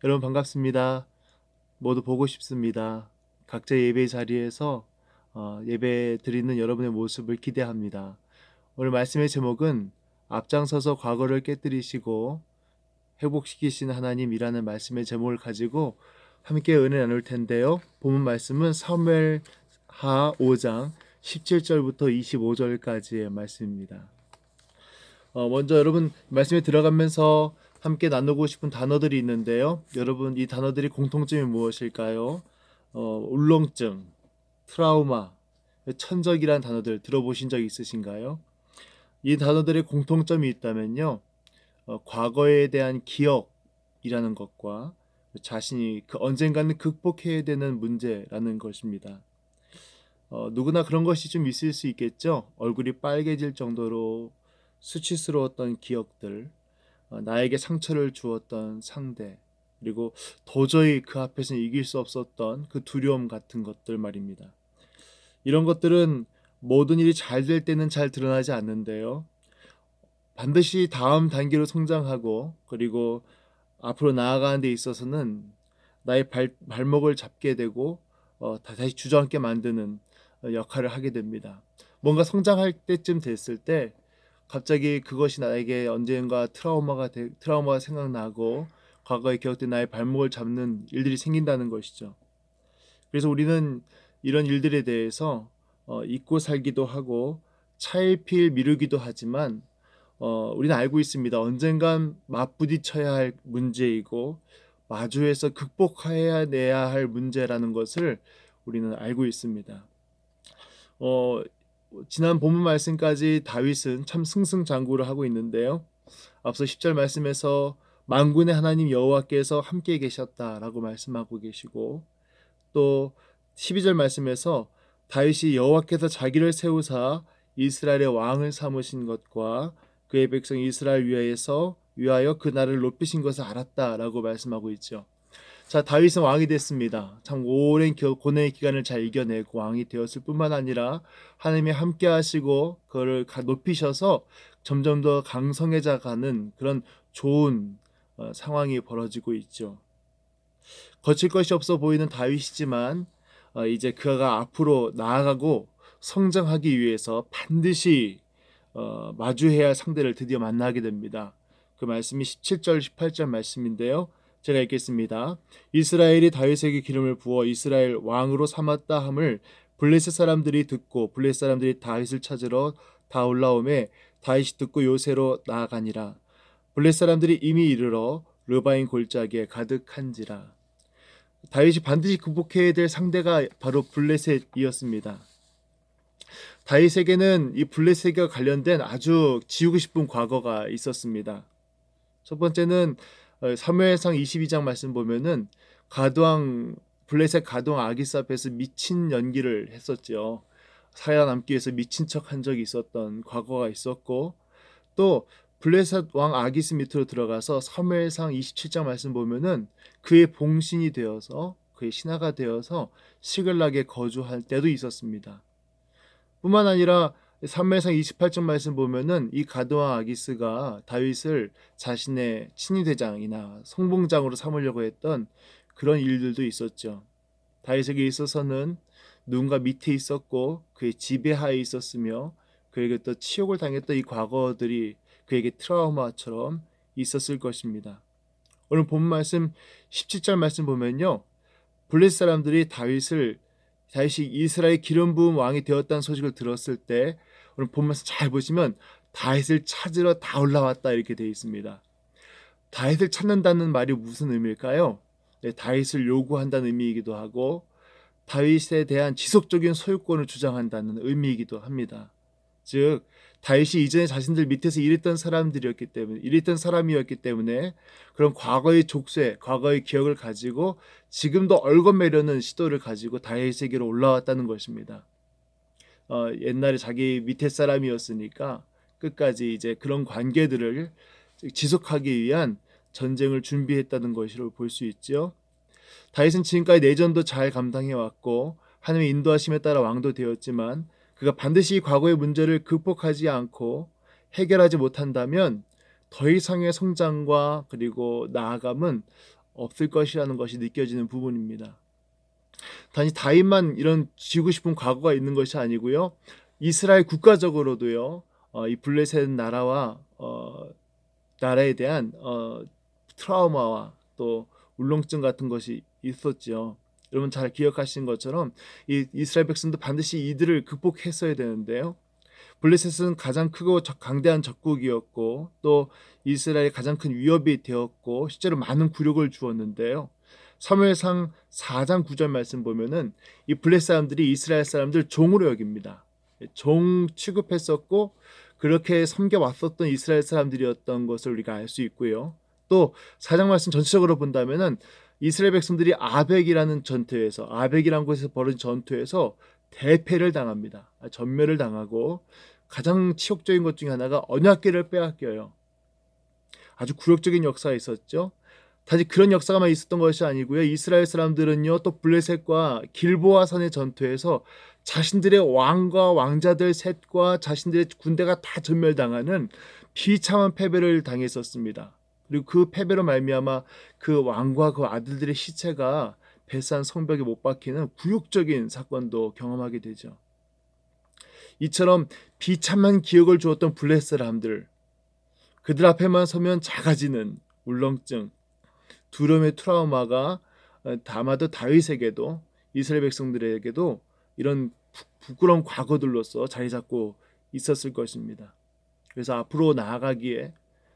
여러분 반갑습니다. 모두 보고 싶습니다. 각자 예배 자리에서 예배 드리는 여러분의 모습을 기대합니다. 오늘 말씀의 제목은 앞장서서 과거를 깨뜨리시고 회복시키시는 하나님이라는 말씀의 제목을 가지고 함께 은혜 나눌 텐데요. 본문 말씀은 사무엘하 5장 17절부터 25절까지의 말씀입니다. 먼저 여러분 말씀에 들어가면서 함께 나누고 싶은 단어들이 있는데요. 여러분 이 단어들이 공통점이 무엇일까요? 울렁증, 트라우마, 천적이란 단어들 들어보신 적 있으신가요? 이 단어들의 공통점이 있다면요. 과거에 대한 기억이라는 것과 자신이 언젠가는 극복해야 되는 문제라는 것입니다. 누구나 그런 것이 좀 있을 수 있겠죠. 얼굴이 빨개질 정도로 수치스러웠던 기억들, 나에게 상처를 주었던 상대, 그리고 도저히 그 앞에서는 이길 수 없었던 그 두려움 같은 것들 말입니다. 이런 것들은 모든 일이 잘 될 때는 잘 드러나지 않는데요. 반드시 다음 단계로 성장하고 그리고 앞으로 나아가는 데 있어서는 나의 발목을 잡게 되고 다시 주저앉게 만드는 역할을 하게 됩니다. 뭔가 성장할 때쯤 됐을 때 갑자기 그것이 나에게 언젠가 트라우마가 생각나고 과거의 기억된 나의 발목을 잡는 일들이 생긴다는 것이죠. 그래서 우리는 이런 일들에 대해서 잊고 살기도 하고 차일피일 미루기도 하지만 우리는 알고 있습니다. 언젠간 맞부딪혀야 할 문제이고 마주해서 극복해야 내야 할 문제라는 것을 우리는 알고 있습니다. 어, 지난 본문 말씀까지 다윗은 참 승승장구를 하고 있는데요. 앞서 10절 말씀에서 만군의 하나님 여호와께서 함께 계셨다라고 말씀하고 계시고 또 12절 말씀에서 다윗이 여호와께서 자기를 세우사 이스라엘의 왕을 삼으신 것과 그의 백성 이스라엘 위하여 그 나라를 높이신 것을 알았다라고 말씀하고 있죠. 자, 다윗은 왕이 됐습니다. 참 오랜 고뇌의 기간을 잘 이겨내고 왕이 되었을 뿐만 아니라 하나님이 함께 하시고 그를 높이셔서 점점 더 강성해져 가는 그런 좋은 상황이 벌어지고 있죠. 거칠 것이 없어 보이는 다윗이지만 이제 그가 앞으로 나아가고 성장하기 위해서 반드시 마주해야 할 상대를 드디어 만나게 됩니다. 그 말씀이 17절 18절 말씀인데요. 제가 읽겠습니다. 이스라엘이 다윗에게 기름을 부어 이스라엘 왕으로 삼았다 함을 블레셋 사람들이 듣고 블레셋 사람들이 다윗을 찾으러 다 올라오매 다윗이 듣고 요새로 나아가니라. 블레셋 사람들이 이미 이르러 르바인 골짜기에 가득한지라. 다윗이 반드시 극복해야 될 상대가 바로 블레셋이었습니다. 다윗에게는 이 블레셋과 관련된 아주 지우고 싶은 과거가 있었습니다. 첫 번째는 사무엘상 22장 말씀 보면은 블레셋 가두왕 아기스 앞에서 미친 연기를 했었죠. 살아남기 위해서 미친 척 한 적이 있었던 과거가 있었고 또 블레셋 왕 아기스 밑으로 들어가서 사무엘상 27장 말씀 보면은 그의 봉신이 되어서 그의 신하가 되어서 시글락에 거주할 때도 있었습니다. 뿐만 아니라 사무엘상 28장 말씀 보면은 이 가드왕 아기스가 다윗을 자신의 친위대장이나 성봉장으로 삼으려고 했던 그런 일들도 있었죠. 다윗에게 있어서는 누군가 밑에 있었고 그의 지배하에 있었으며 그에게 또 치욕을 당했던 이 과거들이 그에게 트라우마처럼 있었을 것입니다. 오늘 본 말씀 17절 말씀 보면요. 블레셋 사람들이 다윗이 이스라엘 기름 부은 왕이 되었다는 소식을 들었을 때 오늘 본 말씀 잘 보시면 다윗을 찾으러 다 올라왔다 이렇게 되어 있습니다. 다윗을 찾는다는 말이 무슨 의미일까요? 네, 다윗을 요구한다는 의미이기도 하고 다윗에 대한 지속적인 소유권을 주장한다는 의미이기도 합니다. 즉 다윗이 이전에 자신들 밑에서 일했던 사람이었기 때문에 그런 과거의 족쇄, 과거의 기억을 가지고 지금도 얽어매려는 시도를 가지고 다윗에게로 올라왔다는 것입니다. 옛날에 자기 밑에 사람이었으니까 끝까지 이제 그런 관계들을 지속하기 위한 전쟁을 준비했다는 것으로 볼 수 있죠. 다윗은 지금까지 내전도 잘 감당해 왔고 하나님의 인도하심에 따라 왕도 되었지만 그가 반드시 과거의 문제를 극복하지 않고 해결하지 못한다면 더 이상의 성장과 그리고 나아감은 없을 것이라는 것이 느껴지는 부분입니다. 단지 다윗만 이런 지고 싶은 과거가 있는 것이 아니고요. 이스라엘 국가적으로도요. 이 블레셋 나라에 대한 트라우마와 또 울렁증 같은 것이 있었죠. 여러분 잘 기억하시는 것처럼 이 이스라엘 백성도 반드시 이들을 극복했어야 되는데요. 블레셋은 가장 크고 강대한 적국이었고 또 이스라엘의 가장 큰 위협이 되었고 실제로 많은 굴욕을 주었는데요. 사무엘상 4장 9절 말씀 보면은 이 블레셋 사람들이 이스라엘 사람들 종으로 여깁니다. 종 취급했었고 그렇게 섬겨왔었던 이스라엘 사람들이었던 것을 우리가 알 수 있고요. 또 4장 말씀 전체적으로 본다면은 이스라엘 백성들이 아벡이라는 곳에서 벌어진 전투에서 대패를 당합니다. 전멸을 당하고 가장 치욕적인 것 중에 하나가 언약궤를 빼앗겨요. 아주 굴욕적인 역사가 있었죠. 단지 그런 역사가만 있었던 것이 아니고요. 이스라엘 사람들은요, 또 블레셋과 길보아 산의 전투에서 자신들의 왕과 왕자들 셋과 자신들의 군대가 다 전멸당하는 비참한 패배를 당했었습니다. 그리고 그 패배로 말미암아 그 왕과 그 아들들의 시체가 베산 성벽에 못 박히는 굴욕적인 사건도 경험하게 되죠. 이처럼 비참한 기억을 주었던 블레셋 사람들, 그들 앞에만 서면 작아지는 울렁증, 두려움의 트라우마가 아마도 다윗에게도 이스라엘 백성들에게도 이런 부끄러운 과거들로서 자리 잡고 있었을 것입니다. 그래서 앞으로 나아가기에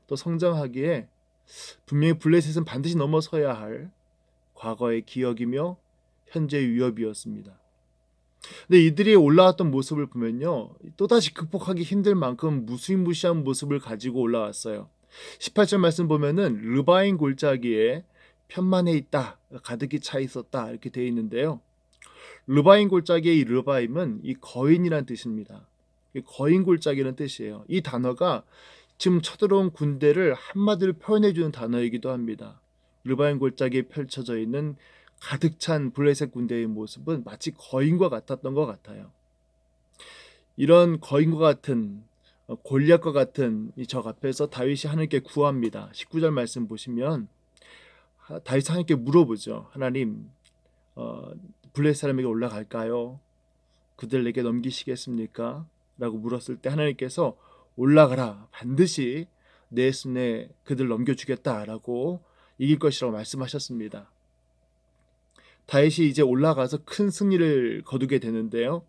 또 성장하기에 분명히 블레셋은 반드시 넘어서야 할 과거의 기억이며 현재의 위협이었습니다. 근데 이들이 올라왔던 모습을 보면요, 또다시 극복하기 힘들 만큼 무시무시한 모습을 가지고 올라왔어요. 18절 말씀 보면은 르바임 골짜기에 편만해 있다, 가득히 차 있었다 이렇게 되어 있는데요. 르바임 골짜기의 이 르바임은 이 거인이란 뜻입니다. 거인 골짜기라는 뜻이에요. 이 단어가 지금 쳐들어온 군대를 한마디로 표현해주는 단어이기도 합니다. 르바임 골짜기에 펼쳐져 있는 가득 찬 블레셋 군대의 모습은 마치 거인과 같았던 것 같아요. 이런 거인과 같은 골리앗과 같은 이 적 앞에서 다윗이 하나님께 구합니다. 19절 말씀 보시면 다윗이 하나님께 물어보죠. 하나님, 블레셋 사람에게 올라갈까요? 그들 내게 넘기시겠습니까? 라고 물었을 때 하나님께서 올라가라, 반드시 내 손에 그들 넘겨주겠다라고 이길 것이라고 말씀하셨습니다. 다윗이 이제 올라가서 큰 승리를 거두게 되는데요.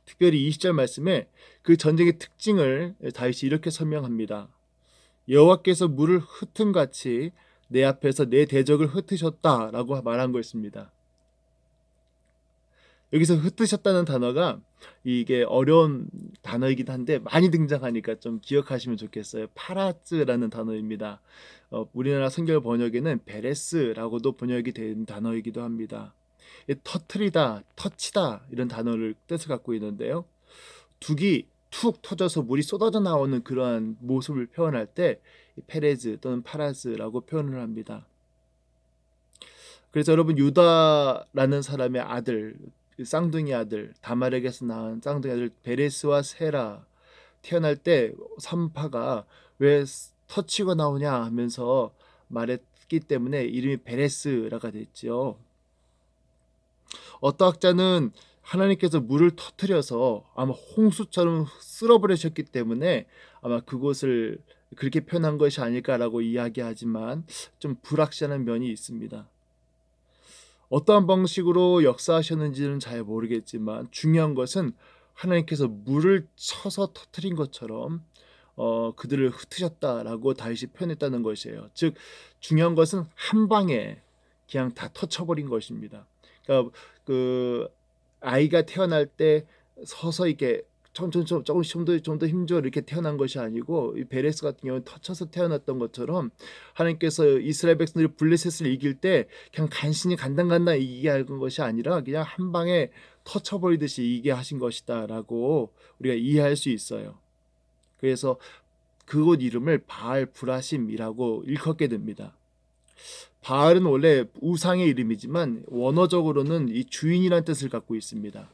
특별히 20절 말씀에 그 전쟁의 특징을 다윗이 이렇게 설명합니다. 여호와께서 물을 흩음같이 내 앞에서 내 대적을 흩으셨다라고 말한 것입니다. 여기서 흩으셨다는 단어가 이게 어려운 단어이긴 한데 많이 등장하니까 좀 기억하시면 좋겠어요. 파라츠라는 단어입니다. 우리나라 성경 번역에는 베레스라고도 번역이 된 단어이기도 합니다. 터트리다, 터치다 이런 단어를 뜻을 갖고 있는데요. 둑이 툭 터져서 물이 쏟아져 나오는 그러한 모습을 표현할 때 페레즈 또는 파라스라고 표현을 합니다. 그래서 여러분 유다라는 사람의 아들, 쌍둥이 아들, 다말에게서 낳은 쌍둥이 아들 베레스와 세라 태어날 때 산파가 왜 터치가 나오냐 하면서 말했기 때문에 이름이 베레스라가 됐죠. 어떤 학자는 하나님께서 물을 터뜨려서 아마 홍수처럼 쓸어버리셨기 때문에 아마 그곳을 그렇게 표현한 것이 아닐까라고 이야기하지만 좀 불확실한 면이 있습니다. 어떠한 방식으로 역사하셨는지는 잘 모르겠지만 중요한 것은 하나님께서 물을 쳐서 터뜨린 것처럼 그들을 흩으셨다라고 다윗이 표현했다는 것이에요. 즉 중요한 것은 한 방에 그냥 다 터쳐버린 것입니다. 그러니까 그 아이가 태어날 때 서서 이렇게 조금씩 좀 더 힘줘 이렇게 태어난 것이 아니고 이 베레스 같은 경우는 터쳐서 태어났던 것처럼 하나님께서 이스라엘 백성들이 블레셋을 이길 때 그냥 간신히 간당간당 이기게 한 것이 아니라 그냥 한 방에 터쳐버리듯이 이기게 하신 것이다라고 우리가 이해할 수 있어요. 그래서 그곳 이름을 바알 브라심이라고 일컫게 됩니다. 바알은 원래 우상의 이름이지만 원어적으로는 이 주인이라는 뜻을 갖고 있습니다.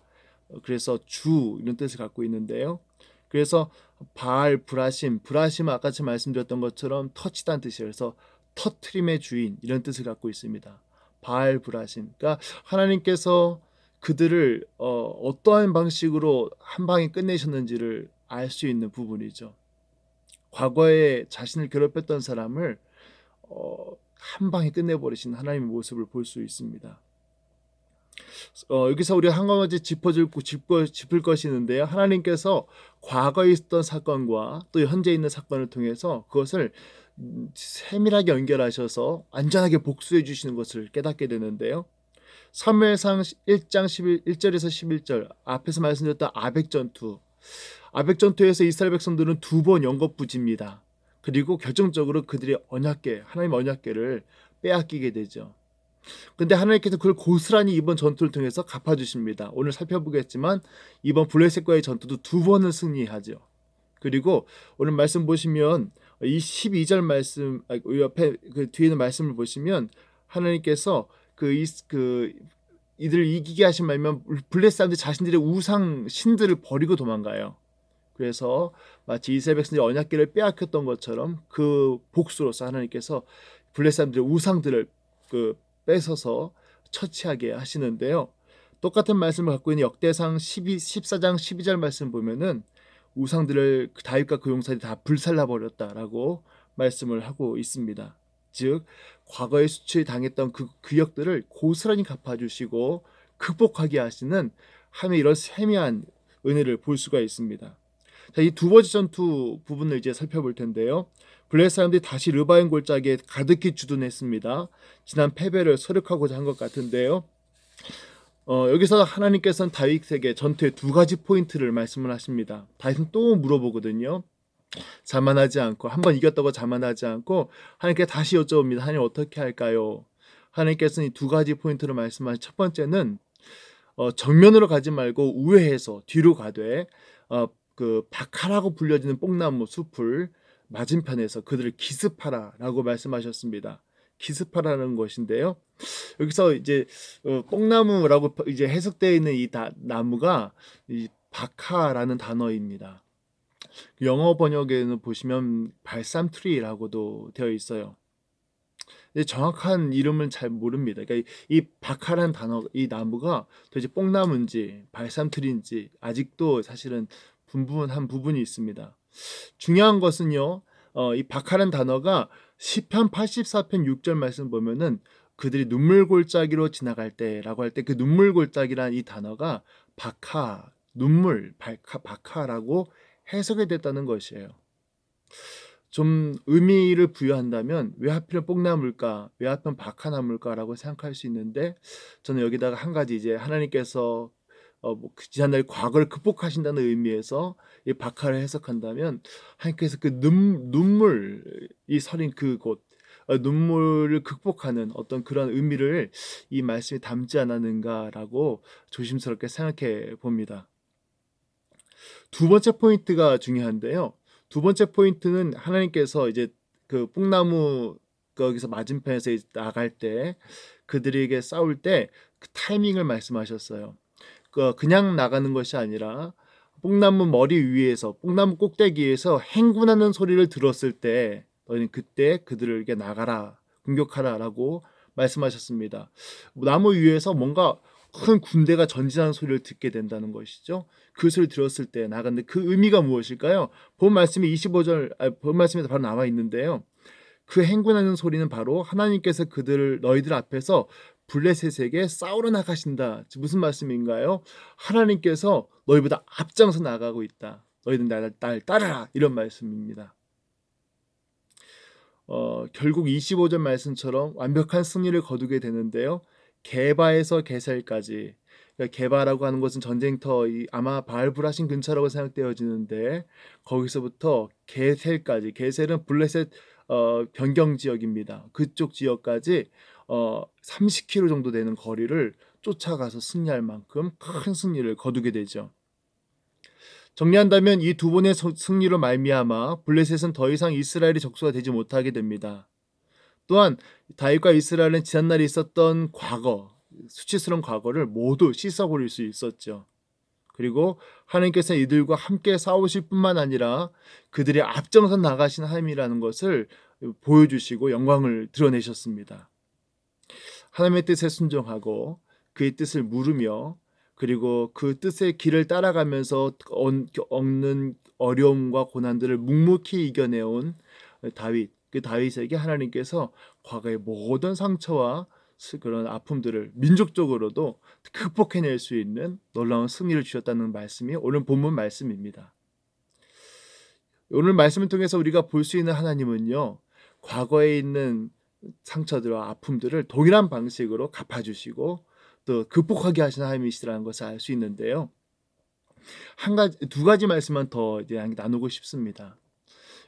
그래서 주 이런 뜻을 갖고 있는데요. 그래서 바알 브라심은 아까 제가 말씀드렸던 것처럼 터치다는 뜻이에요. 그래서 터트림의 주인 이런 뜻을 갖고 있습니다. 바알브라심. 그러니까 하나님께서 그들을 어떠한 방식으로 한 방에 끝내셨는지를 알 수 있는 부분이죠. 과거에 자신을 괴롭혔던 사람을 한 방에 끝내버리신 하나님의 모습을 볼 수 있습니다. 여기서 우리가 한 가지 짚을 것이 있는데요. 하나님께서 과거에 있었던 사건과 또 현재 있는 사건을 통해서 그것을 세밀하게 연결하셔서 안전하게 복수해 주시는 것을 깨닫게 되는데요. 사무엘상 1장 1절에서 11절 앞에서 말씀드렸던 아벡전투에서 이스라엘 백성들은 2번 연거푸집니다. 그리고 결정적으로 그들이 하나님의 언약궤를 빼앗기게 되죠. 근데 하나님께서 그걸 고스란히 이번 전투를 통해서 갚아주십니다. 오늘 살펴보겠지만 이번 블레셋과의 전투도 2번을 승리하죠. 그리고 오늘 말씀 보시면 이 12절 말씀 옆에 그 뒤에 있는 말씀을 보시면 하나님께서 이들을 이기게 하신 말면 블레셋 사람들이 자신들의 우상 신들을 버리고 도망가요. 그래서 마치 이스라엘 백성들이 언약궤를 빼앗겼던 것처럼 그 복수로서 하나님께서 블레셋 사람들의 우상들을 뺏어서 처치하게 하시는데요. 똑같은 말씀을 갖고 있는 역대상 14장 12절 말씀 보면은 우상들을 다윗과 그 용사들이 다 불살라버렸다라고 말씀을 하고 있습니다. 즉 과거에 수치를 당했던 그 역들을 고스란히 갚아주시고 극복하게 하시는 하나님의 이런 세미한 은혜를 볼 수가 있습니다. 자, 이 2번째 전투 부분을 이제 살펴볼 텐데요. 블레셋 사람들이 다시 르바임 골짜기에 가득히 주둔했습니다. 지난 패배를 서력하고자 한 것 같은데요. 여기서 하나님께서는 다윗에게 전투의 2가지 포인트를 말씀을 하십니다. 다윗은 또 물어보거든요. 자만하지 않고 한번 이겼다고 자만하지 않고 하나님께 다시 여쭤봅니다. 하나님 어떻게 할까요? 하나님께서는 이 2가지 포인트를 말씀하신 첫 번째는 정면으로 가지 말고 우회해서 뒤로 가되 그 바카라고 불려지는 뽕나무 숲을 맞은편에서 그들을 기습하라라고 말씀하셨습니다. 기습하라는 것인데요. 여기서 이제 뽕나무라고 이제 해석되어 있는 이 나무가 이 바카라는 단어입니다. 영어 번역에는 보시면 발삼 트리라고도 되어 있어요. 정확한 이름은 잘 모릅니다. 그러니까 이 바카라는 단어, 이 나무가 도대체 뽕나무인지 발삼 트리인지 아직도 사실은 분분한 부분이 있습니다. 중요한 것은요, 이 바카라는 단어가 시편 84편 6절 말씀 보면은 그들이 눈물 골짜기로 지나갈 때라고 할 때 그 눈물 골짜기란 이 단어가 바카라고 해석이 됐다는 것이에요. 좀 의미를 부여한다면 왜 하필 뽕나무일까? 왜 하필 바카나무일까라고 생각할 수 있는데 저는 여기다가 한 가지 이제 하나님께서 지난날 과거를 극복하신다는 의미에서 이 바카를 해석한다면 하나님께서 그 눈물이 서린 그곳 눈물을 극복하는 어떤 그런 의미를 이 말씀이 담지 않았는가라고 조심스럽게 생각해 봅니다. 2번째 포인트가 중요한데요. 2번째 포인트는 하나님께서 이제 그 뽕나무 거기서 맞은편에서 나갈 때 그들에게 싸울 때 그 타이밍을 말씀하셨어요. 그냥 나가는 것이 아니라 뽕나무 머리 위에서 뽕나무 꼭대기에서 행군하는 소리를 들었을 때 너희는 그때 그들에게 나가라 공격하라라고 말씀하셨습니다. 나무 위에서 뭔가 큰 군대가 전진하는 소리를 듣게 된다는 것이죠. 그 소리를 들었을 때 나갔는데 그 의미가 무엇일까요? 본 말씀이 25절 본 말씀에 바로 나와 있는데요. 그 행군하는 소리는 바로 하나님께서 너희들 앞에서 블레셋에게 싸우러 나가신다. 무슨 말씀인가요? 하나님께서 너희보다 앞장서 나가고 있다. 너희는 날 따르라. 이런 말씀입니다. 결국 25절 말씀처럼 완벽한 승리를 거두게 되는데요. 게바에서 게셀까지, 그러니까 게바라고 하는 것은 전쟁터 아마 바알브라심 근처라고 생각되어지는데 거기서부터 게셀까지, 게셀은 블레셋 변경 지역입니다. 그쪽 지역까지 30km 정도 되는 거리를 쫓아가서 승리할 만큼 큰 승리를 거두게 되죠. 정리한다면 이 2번의 승리로 말미암아 블레셋은 더 이상 이스라엘의 적수가 되지 못하게 됩니다. 또한 다윗과 이스라엘은 지난날에 있었던 수치스러운 과거를 모두 씻어버릴 수 있었죠. 그리고 하나님께서 이들과 함께 싸우실 뿐만 아니라 그들의 앞장서 나가신 하나님이라는 것을 보여주시고 영광을 드러내셨습니다. 하나님의 뜻에 순종하고 그의 뜻을 물으며 그리고 그 뜻의 길을 따라가면서 얻는 어려움과 고난들을 묵묵히 이겨내온 다윗, 그 다윗에게 하나님께서 과거의 모든 상처와 그런 아픔들을 민족적으로도 극복해낼 수 있는 놀라운 승리를 주셨다는 말씀이 오늘 본문 말씀입니다. 오늘 말씀을 통해서 우리가 볼 수 있는 하나님은요, 과거에 있는 상처들과 아픔들을 동일한 방식으로 갚아주시고 또 극복하게 하시는 하나님이시라는 것을 알 수 있는데요. 두 가지 말씀만 더 이제 나누고 싶습니다.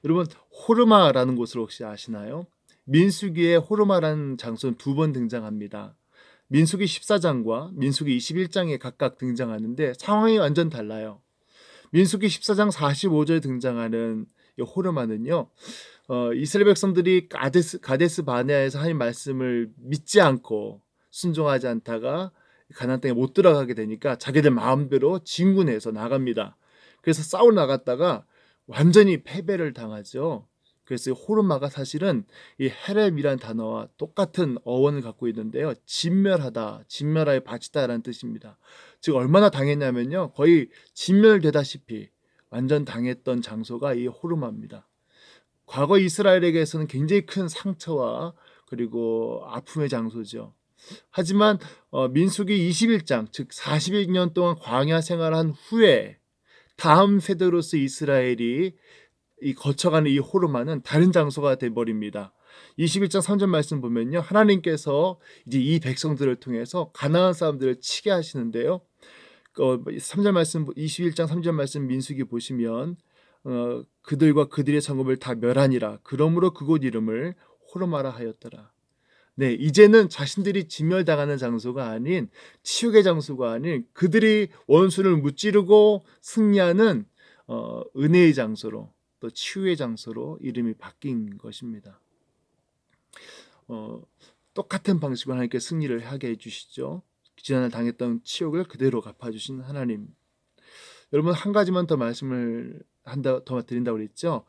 여러분, 호르마라는 곳을 혹시 아시나요? 민수기에 호르마라는 장소는 두 번 등장합니다. 민수기 14장과 민수기 21장에 각각 등장하는데 상황이 완전 달라요. 민수기 14장 45절에 등장하는 이 호르마는요, 이스라엘 백성들이 가데스 바네아에서 하나님 말씀을 믿지 않고 순종하지 않다가 가나안 땅에 못 들어가게 되니까 자기들 마음대로 진군해서 나갑니다. 그래서 싸우러 나갔다가 완전히 패배를 당하죠. 그래서 호르마가 사실은 이 헤렙이란 단어와 똑같은 어원을 갖고 있는데요. 진멸하다, 진멸하여 바치다라는 뜻입니다. 즉 얼마나 당했냐면요, 거의 진멸되다시피 완전 당했던 장소가 이 호르마입니다. 과거 이스라엘에게서는 굉장히 큰 상처와 그리고 아픔의 장소죠. 하지만 민수기 21장, 즉 40년 동안 광야 생활한 후에 다음 세대로서 이스라엘이 거쳐가는 이 호르마는 다른 장소가 돼버립니다. 21장 3절 말씀 보면요, 하나님께서 이제 이 백성들을 통해서 가나안 사람들을 치게 하시는데요. 3절 말씀, 21장 3절 말씀 민수기 보시면 그들과 그들의 성읍을 다 멸하니라. 그러므로 그곳 이름을 호르마라 하였더라. 네, 이제는 자신들이 진멸당하는 장소가 아닌, 치욕의 장소가 아닌, 그들이 원수를 무찌르고 승리하는 은혜의 장소로, 또 치유의 장소로 이름이 바뀐 것입니다. 똑같은 방식으로 하나님께 승리를 하게 해주시죠. 지난날 당했던 치욕을 그대로 갚아주신 하나님. 여러분, 한 가지만 더 말씀을 더 드린다고 그랬죠.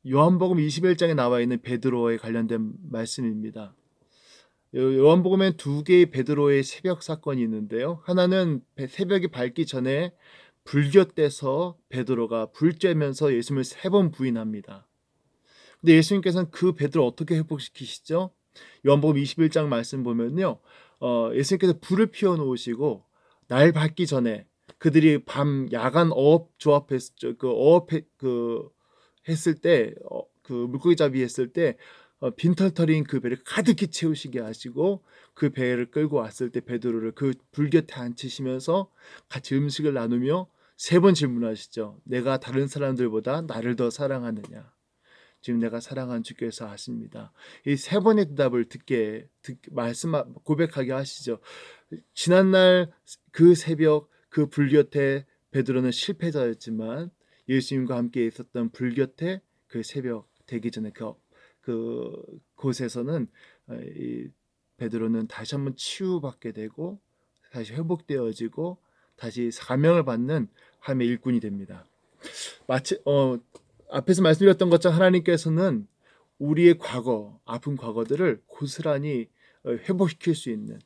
요한복음 21장에 나와 있는 베드로에 관련된 말씀입니다. 요한복음엔 두 개의 베드로의 새벽 사건이 있는데요. 하나는 새벽이 밝기 전에 불곁돼서 베드로가 불 쬐면서 예수님을 3번 부인합니다. 근데 예수님께서는 그 베드로 어떻게 회복시키시죠? 요한복음 21장 말씀 보면요, 예수님께서 불을 피워 놓으시고 날 밝기 전에 그들이 밤 야간 어업 조합했을 했을 때, 그 물고기 잡이 했을 때 빈털터리인 그 배를 가득히 채우시게 하시고 그 배를 끌고 왔을 때 베드로를 그 불 곁에 앉히시면서 같이 음식을 나누며 3번 질문하시죠. 내가 다른 사람들보다 나를 더 사랑하느냐? 지금 내가 사랑하는 주께서 아십니다. 이 3번의 대답을 고백하게 하시죠. 지난날 그 새벽 그 불 곁에 베드로는 실패자였지만 예수님과 함께 있었던 불 곁에 그 새벽 되기 전에 그 곳에서는 이 베드로는 다시 한번 치유받게 되고 다시 회복되어지고 다시 사명을 받는 하나님의 일꾼이 됩니다. 마치 앞에서 말씀드렸던 것처럼 하나님께서는 우리의 과거, 아픈 과거들을 고스란히 회복시킬 수 있는,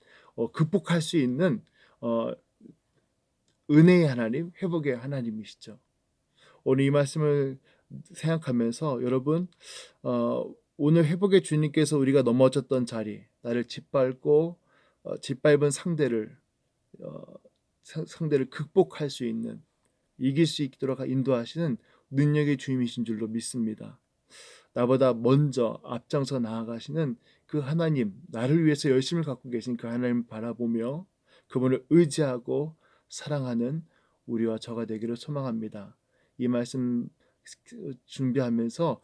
극복할 수 있는 은혜의 하나님, 회복의 하나님이시죠. 오늘 이 말씀을 생각하면서 여러분, 오늘 회복의 주님께서 우리가 넘어졌던 자리, 나를 짓밟은 상대를 극복할 수 있는, 이길 수 있도록 인도하시는 능력의 주님이신 줄로 믿습니다. 나보다 먼저 앞장서 나아가시는 그 하나님, 나를 위해서 열심을 갖고 계신 그 하나님을 바라보며 그분을 의지하고 사랑하는 우리와 저가 되기를 소망합니다. 이 말씀 준비하면서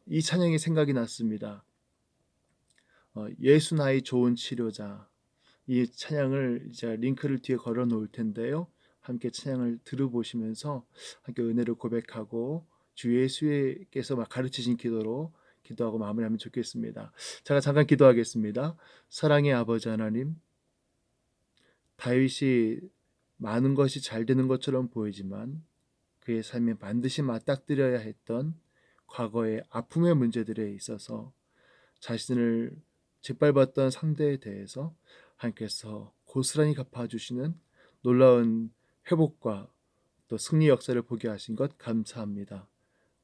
이 찬양이 생각이 났습니다. 예수 나의 좋은 치료자. 이 찬양을 제가 링크를 뒤에 걸어 놓을 텐데요. 함께 찬양을 들어보시면서 함께 은혜를 고백하고 주 예수께서 가르치신 기도로 기도하고 마무리하면 좋겠습니다. 제가 잠깐 기도하겠습니다. 사랑의 아버지 하나님, 다윗이 많은 것이 잘 되는 것처럼 보이지만 그의 삶에 반드시 맞닥뜨려야 했던 과거의 아픔의 문제들에 있어서 자신을 짓밟았던 상대에 대해서 하나님께서 고스란히 갚아주시는 놀라운 회복과 또 승리 역사를 보게 하신 것 감사합니다.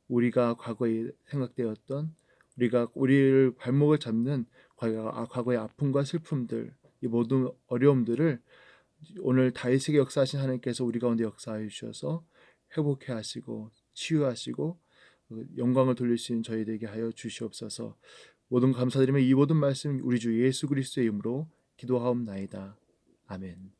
우리가 과거에 생각되었던 우리가 우리를 발목을 잡는 과거의 아픔과 슬픔들, 이 모든 어려움들을 오늘 다윗에게 역사하신 하나님께서 우리 가운데 역사하여 주셔서 회복해 하시고 치유하시고 영광을 돌릴 수 있는 저희 되게 하여 주시옵소서. 모든 감사드리며 이 모든 말씀 우리 주 예수 그리스도의 이름으로 기도하옵나이다. 아멘.